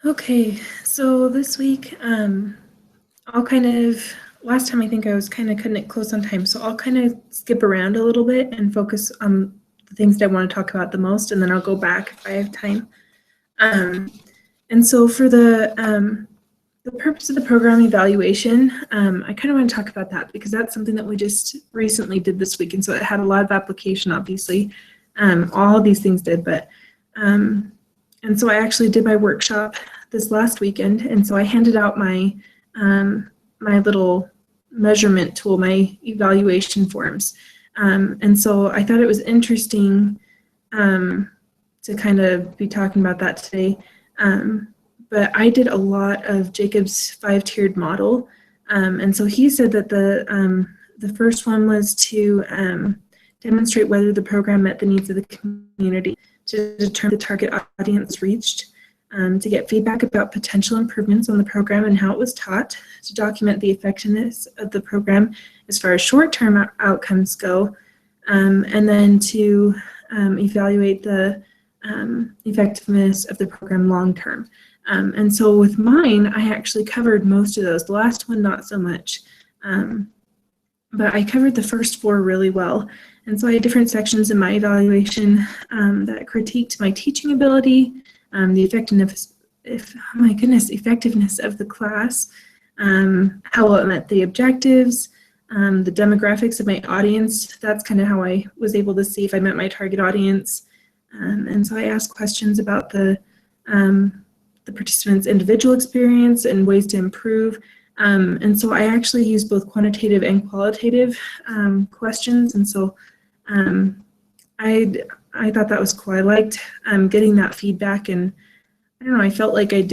Okay, so this week, I'll last time I think I was kind of cutting it close on time, so I'll kind of skip around a little bit and focus on the things that I want to talk about the most, and then I'll go back if I have time. And so for the purpose of the program evaluation, I kind of want to talk about that because that's something that we just recently did this week, and so it had a lot of application, obviously. All of these things did, but and so I actually did my workshop this last weekend, and so I handed out my my little measurement tool, my evaluation forms. And so I thought it was interesting to kind of be talking about that today. But I did a lot of Jacob's 5-tiered model. And so he said that the first one was to demonstrate whether the program met the needs of the community, to determine the target audience reached, to get feedback about potential improvements on the program and how it was taught, to document the effectiveness of the program as far as short-term outcomes go, and then to evaluate the effectiveness of the program long-term. And so with mine, I actually covered most of those. The last one, not so much. But I covered the first 4 really well. And so I had different sections in my evaluation that critiqued my teaching ability, the effectiveness of the class, how it met the objectives, the demographics of my audience. That's kind of how I was able to see if I met my target audience. And so I asked questions about the participants' individual experience and ways to improve. And so I actually used both quantitative and qualitative questions. And so I thought that was cool. I liked getting that feedback, and I don't know, I felt like I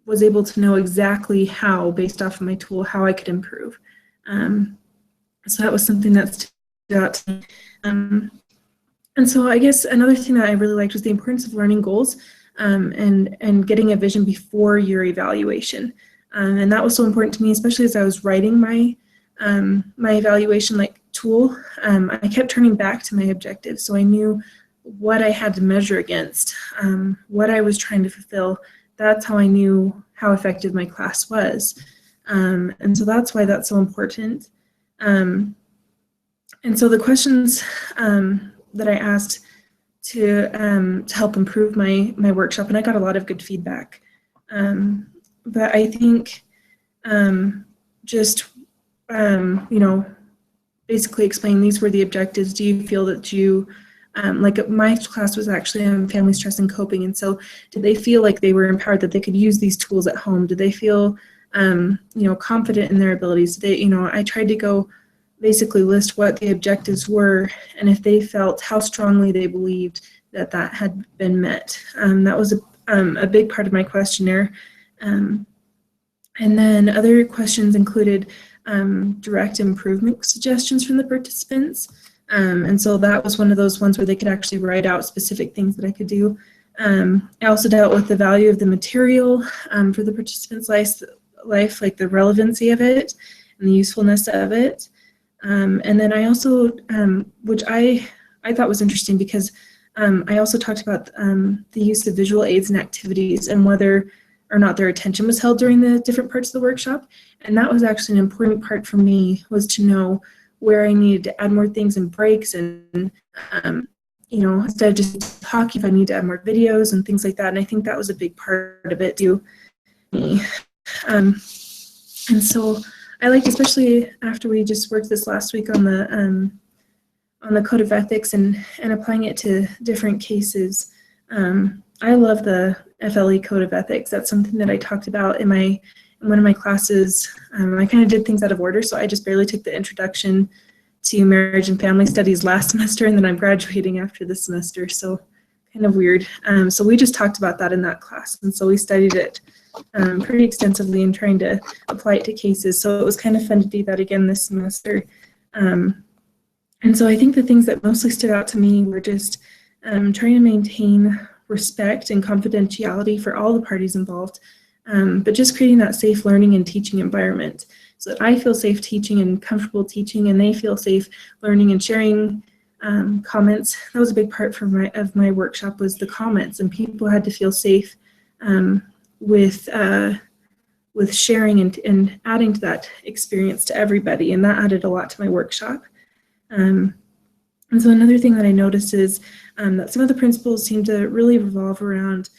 was able to know exactly how, based off of my tool, how I could improve. So that was something that stood out to me. And so I guess another thing that I really liked was the importance of learning goals and getting a vision before your evaluation. And that was so important to me, especially as I was writing my evaluation tool. I kept turning back to my objectives, so I knew what I had to measure against, what I was trying to fulfill. That's how I knew how effective my class was. And so that's why that's so important. And so the questions that I asked to help improve my workshop, and I got a lot of good feedback. But I think basically explain these were the objectives. Do you feel that you, my class was actually on family stress and coping, and so did they feel like they were empowered, that they could use these tools at home? Did they feel, confident in their abilities? I tried to basically list what the objectives were, and if they felt how strongly they believed that had been met. That was a big part of my questionnaire. And then other questions included direct improvement suggestions from the participants. And so that was one of those ones where they could actually write out specific things that I could do. I also dealt with the value of the material for the participants' life, like the relevancy of it and the usefulness of it. And then I also, which I thought was interesting, because I also talked about the use of visual aids and activities and whether or not their attention was held during the different parts of the workshop. And that was actually an important part for me, was to know where I needed to add more things and breaks, and instead of just talking, if I need to add more videos and things like that. And I think that was a big part of it too. And so I liked, especially after we just worked this last week on the code of ethics and applying it to different cases. I love the FLE code of ethics. That's something that I talked about in one of my classes. I kind of did things out of order, so I just barely took the introduction to marriage and family studies last semester, and then I'm graduating after this semester, so kind of weird. So we just talked about that in that class, and so we studied it pretty extensively and trying to apply it to cases. So it was kind of fun to do that again this semester. And so I think the things that mostly stood out to me were just trying to maintain respect and confidentiality for all the parties involved, but just creating that safe learning and teaching environment so that I feel safe teaching and comfortable teaching, and they feel safe learning and sharing comments. That was a big part of my workshop, was the comments, and people had to feel safe with sharing and adding to that experience to everybody, and that added a lot to my workshop. And so another thing that I noticed is that some of the principles seem to really revolve around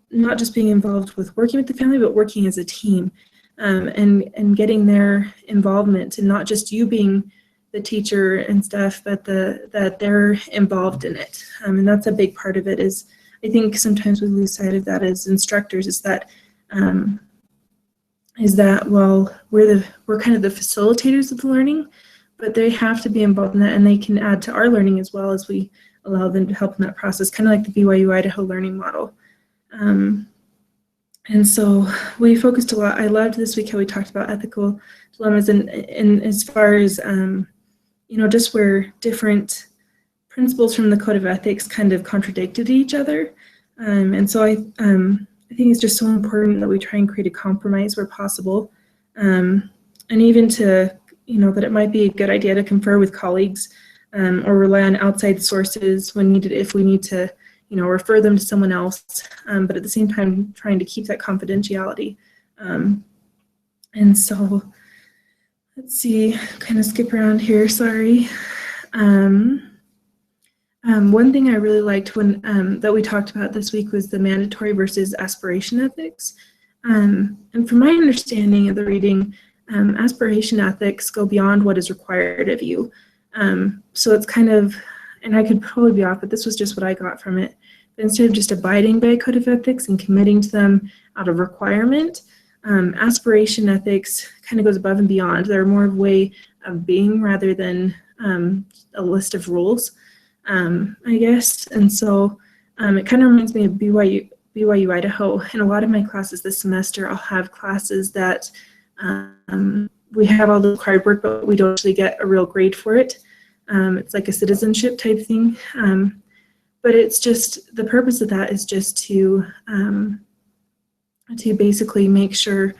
not just being involved with working with the family, but working as a team, and getting their involvement, and not just you being the teacher and stuff, but that they're involved in it. And that's a big part of it. Is I think sometimes we lose sight of that as instructors, is that well, we're kind of the facilitators of the learning, but they have to be involved in that, and they can add to our learning as well as we allow them to help in that process, kind of like the BYU Idaho learning model. And so we focused a lot. I loved this week how we talked about ethical dilemmas, and as far as just where different principles from the Code of Ethics kind of contradicted each other. And so I think it's just so important that we try and create a compromise where possible, and even to that it might be a good idea to confer with colleagues or rely on outside sources when needed, if we need to refer them to someone else, but at the same time trying to keep that confidentiality. And so let's see, kind of skip around here, sorry. One thing I really liked when that we talked about this week was the mandatory versus aspiration ethics. And from my understanding of the reading, aspiration ethics go beyond what is required of you. So it's kind of, and I could probably be off, but this was just what I got from it. But instead of just abiding by a code of ethics and committing to them out of requirement, aspiration ethics kind of goes above and beyond. They're more of a way of being rather than a list of rules, I guess. And so it kind of reminds me of BYU Idaho. In a lot of my classes this semester, I'll have classes that we have all the required work, but we don't actually get a real grade for it. It's like a citizenship type thing. But it's just, the purpose of that is just to basically make sure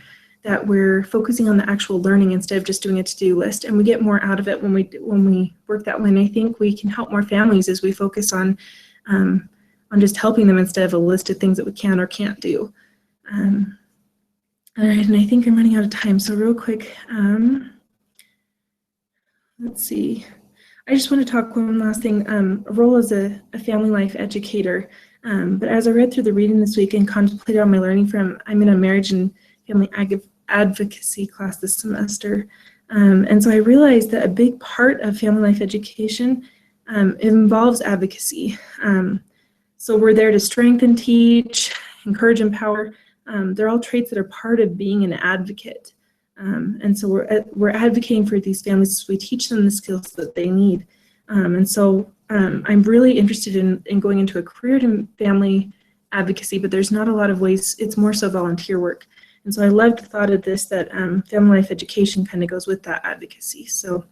that we're focusing on the actual learning instead of just doing a to-do list, and we get more out of it when we work that way. And I think we can help more families as we focus on just helping them instead of a list of things that we can or can't do. All right, and I think I'm running out of time, so real quick, let's see. I just want to talk one last thing, a role as a family life educator. But as I read through the reading this week and contemplated on my learning I'm in a marriage and family advocacy class this semester. And so I realized that a big part of family life education involves advocacy. So we're there to strengthen, teach, encourage, empower. They're all traits that are part of being an advocate. And so we're advocating for these families as we teach them the skills that they need. And so I'm really interested in going into a career in family advocacy, but there's not a lot of ways. It's more so volunteer work. And so I loved the thought of this, that family life education kind of goes with that advocacy. So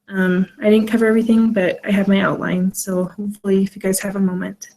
I didn't cover everything, but I have my outline. So hopefully if you guys have a moment.